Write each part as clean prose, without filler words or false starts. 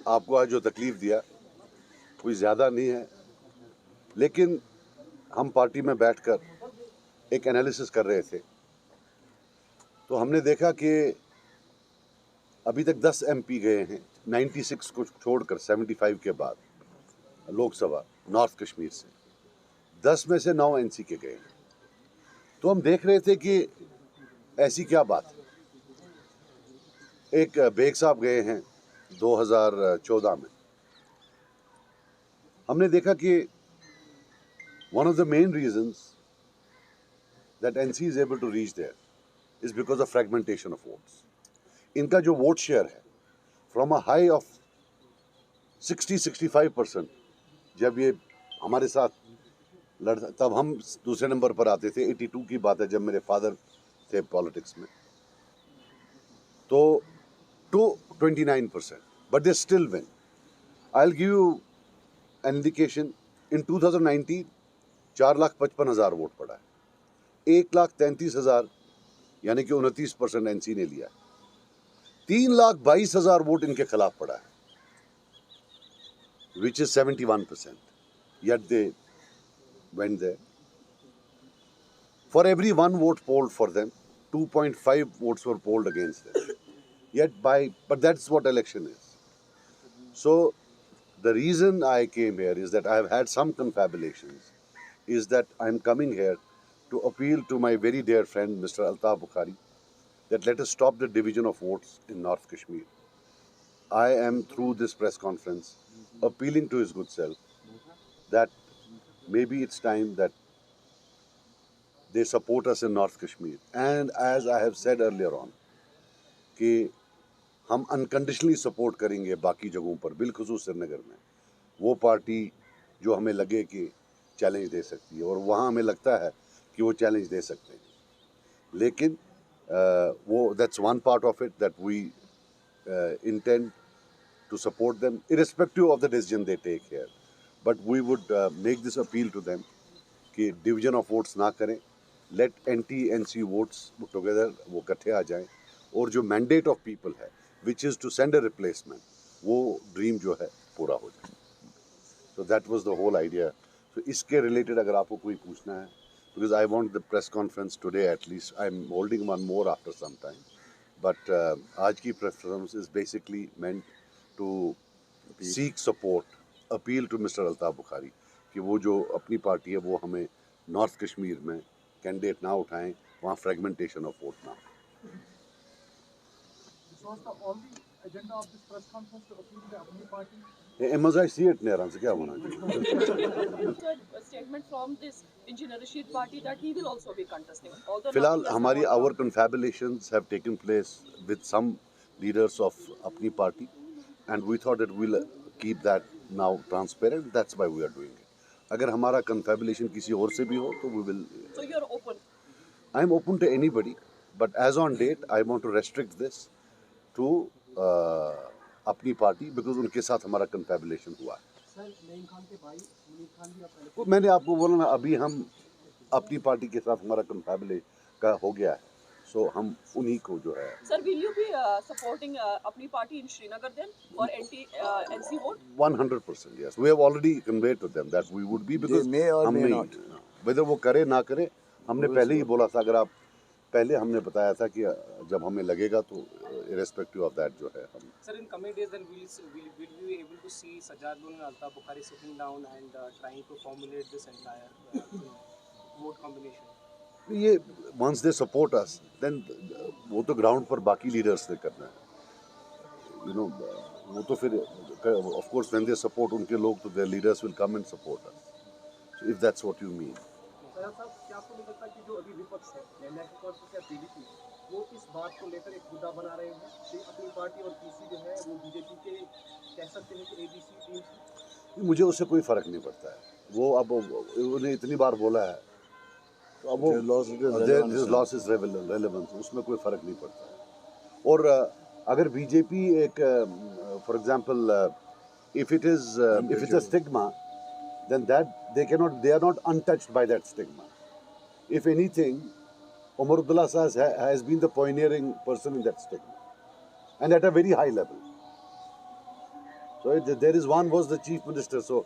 आपको आज जो तकलीफ दिया कोई ज़्यादा नहीं है, लेकिन हम पार्टी में बैठकर एक एनालिसिस कर रहे थे तो हमने देखा कि अभी तक 10 एमपी गए हैं 96 को छोड़कर 75 के बाद लोकसभा नॉर्थ कश्मीर से, 10 में से 9 एनसी के गए हैं। तो हम देख रहे थे कि ऐसी क्या बात है। एक बेग साहब गए हैं 2014 में। हमने देखा कि one of the main reasons that NC is able to reach there is because of fragmentation of votes. इनका जो वोट शेयर है from a high of 60-65%, जब ये हमारे साथ तब हम दूसरे नंबर पर आते थे। 82 की बात है जब मेरे फादर थे पॉलिटिक्स में, तो to 29%, but they still win. I'll give you an indication. In 2019 4,55,000 vote पड़ा है, 1,33,000 यानी कि 29% एनसी ने लिया। 3,22,000 वोट इनके खिलाफ पड़ा है, which is 71%. Yet they went there. For every one vote polled for them, 2.5 votes were polled against them. But that's what election is. So the reason I came here is that I have had some confabulations, is that I'm coming here to appeal to my very dear friend Mr. Altaf Bukhari that let us stop the division of votes in North Kashmir. I am through this press conference appealing to his good self that maybe it's time that they support us in North Kashmir. And as I have said earlier on कि हम unconditionally support करेंगे बाकी जगहों पर, बिलखुसूस श्रीनगर में वो party जो हमें लगे कि चैलेंज दे सकती है, और वहाँ हमें लगता है कि वो चैलेंज दे सकते हैं। लेकिन वो that's one part of it that we intend to support them irrespective of the decision they take here, but we would make this appeal to them कि डिवीजन ऑफ वोट्स ना करें, let anti NC votes together वो इकट्ठे आ जाएं, और जो mandate of people है which is to send a replacement, वो ड्रीम जो है पूरा हो जाए। So that was the whole idea. So इसके related अगर आपको कोई पूछना है, because I want the press conference today at least. I'm holding one more after some time. But आज की press conference is basically meant to seek support, appeal to Mr. Altaf Bukhari कि वो जो अपनी पार्टी है वो हमें north Kashmir में कैंडिडेट ना उठाएं, वहाँ फ्रेगमेंटेशन ऑफ वोट ना हो। Was the only agenda of this press conference to appeal to अपनी पार्टी? मजा सी इट ने से क्या होना statement from this engineer Rashid Party that he will also be contesting. फिलहाल हमारी our confabulations have taken place with some leaders of अपनी party and we thought that we'll keep that now transparent. That's why we are doing it. अगर हमारा confabulation किसी और से भी हो तो we will. So you're open? I'm open to anybody, but as on date I want to restrict this to अपनी party because उनके साथ हमारा कंफेबुलेशन हुआ है। तो मैंने आपको बोला ना, अभी हम अपनी पार्टी के साथ हमारा कंफेबुलेशन का हो गया है, सो हम उन्हीं को जो है। Sir, will you be supporting अपनी party in Srinagar then for anti NC vote? 100% yes. We have already conveyed to them that we would be, because हम नहीं, whether वो करे ना करे, हमने पहले ही बोला था। अगर आप पहले हमने बताया था कि जब हमें लगेगा तो irrespective of that जो है हम। Sir, in coming days then will we be able to see Sajjadul and Altaf Bukhari sitting down and trying to formulate this entire vote combination? ये once they support us then वो तो ground पर बाकी leaders ने करना है, you know, वो तो फिर of course when they support उनके लोग तो their leaders will come and support us, so if that's what you mean. साहब, क्या आपको नहीं लगता कि जो अभी विपक्ष है, नेशनल कॉन्फ्रेंस या पीडीपी, वो इस बात को लेकर एक मुद्दा बना रहे हैं कि अपनी पार्टी और पीसी जो है वो बीजेपी के कह सकते हैं कि एबीसी टीम? मुझे उससे कोई फर्क नहीं पड़ता है। वो अब उन्हें इतनी बार बोला है तो अब वो लॉस इज रेलेवेंस, उसमें कोई फर्क नहीं पड़ता है। और अगर बीजेपी एक for example if it is a stigma, then they are not untouched by that stigma. If anything, Omar Abdullah has been the pioneering person in that stigma, and at a very high level. So there is one was the chief minister, so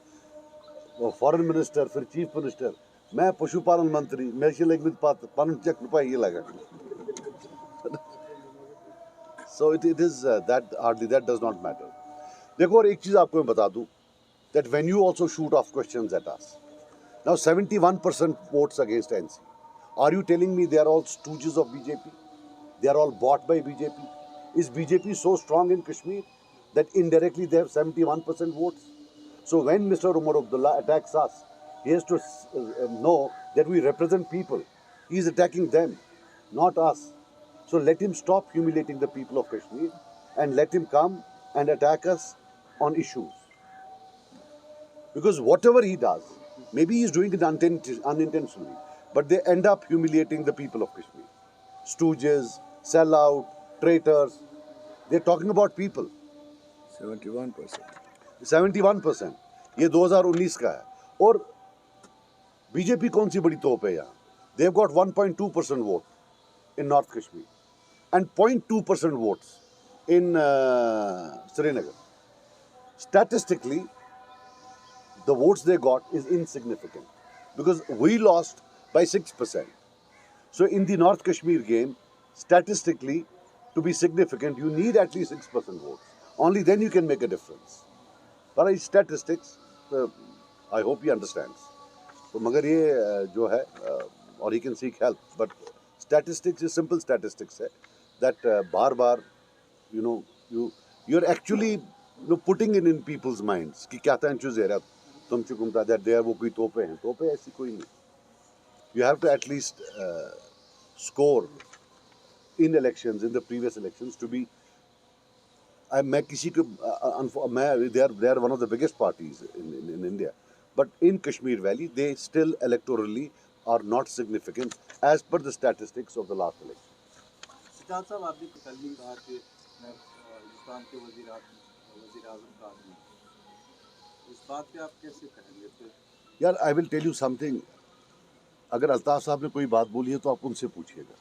foreign minister, फिर chief minister. मैं पशुपालन मंत्री, मेरे लग में पालन check रुपए ये लगा. So it is that hardly that does not matter. देखो और एक चीज आपको मैं बता दूं, that when you also shoot off questions at us, now 71% votes against NC. Are you telling me they are all stooges of BJP? They are all bought by BJP? Is BJP so strong in Kashmir that indirectly they have 71% votes? So when Mr. Umar Abdullah attacks us, he has to know that we represent people. He is attacking them, not us. So let him stop humiliating the people of Kashmir and let him come and attack us on issues. Because whatever he does, maybe he is doing it unintentionally, but they end up humiliating the people of Kashmir. Stooges, sellout, traitors. They're talking about people. 71%. 71%. ये 2019 का है. और BJP कौन सी बड़ी तोप है यहाँ? They've got 1.2% vote in North Kashmir and 0.2% votes in Srinagar. Statistically, the votes they got is insignificant because we lost by 6%. So in the North Kashmir game, statistically, to be significant, you need at least 6% votes. Only then you can make a difference. But in statistics, I hope he understands. So मगर ये जो है, or he can seek help. But statistics is simple statistics है that बार-बार, you know, you're actually putting it in people's minds कि क्या था choose है तुम चुकुमता that they are वो कोई तोपे हैं. तोपे ऐसी कोई नहीं. You have to at least score in elections, in the previous elections, to be. मैं किसी को they are one of the biggest parties in India, but in Kashmir Valley they still electorally are not significant as per the statistics of the last election. Siddharth साहब, आपने कल भी कहा कि मैं हिंदुस्तान के वज़ीर आज़म का आदमी हूं। इस बात पे आप कैसे कहेंगे फिर? यार, I will tell you something. अगर अल्ताफ साहब ने कोई बात बोली है तो आप उनसे पूछिएगा.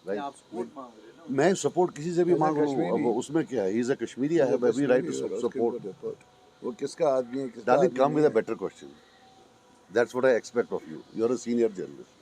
नहीं, आप सपोर्ट मांग रहे हैं ना? मैं सपोर्ट किसी से भी As a मांग लूँ, Kashmiri. अब उसमें क्या है? He is a Kashmiri. I have every right to support. वो किसका आदमी है? किसका Darling, आदमी come with a नहीं है? better question. That's what I expect of you. You're a senior journalist.